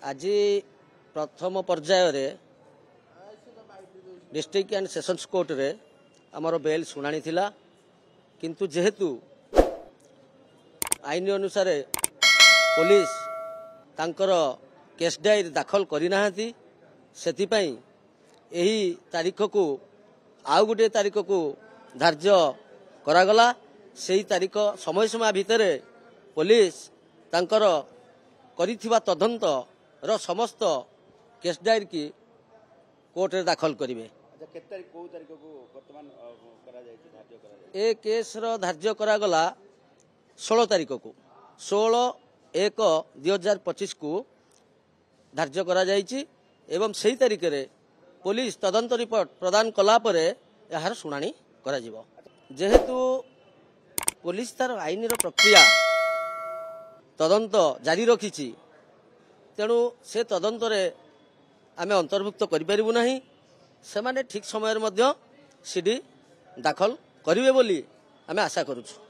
आज प्रथम पर्यायर district and sessions court रे आमर बेल शुणाणी थिला किंतु जेहेतु आईन अनुसार पुलिस तांकर केस डायरी दाखल करना से तारीख को आउ गोटे तारीख को धार्य करागला से तारीख समय समय भितर पुलिस तांकर करिथिबा तदंत रो समस्त केस डायरी की कोर्ट रे दाखल करिवे। ए केस रो धार्य करागला 16 तारीख को 16/1/2025 को धार्य करा जायछि एवं सही तारीख रे पुलिस तदंत रिपोर्ट प्रदान कला परे यार शुणाणी करा जिवो। जेहेतु पुलिस तार आईन रो प्रक्रिया तदंत जारी रखिछि तेणु से तदंत रे आमे अंतर्भुक्त करि परिबु नाही। से माने ठीक समय रे मध्य सीडी दाखल करिवे बोली आमे आशा करूछु।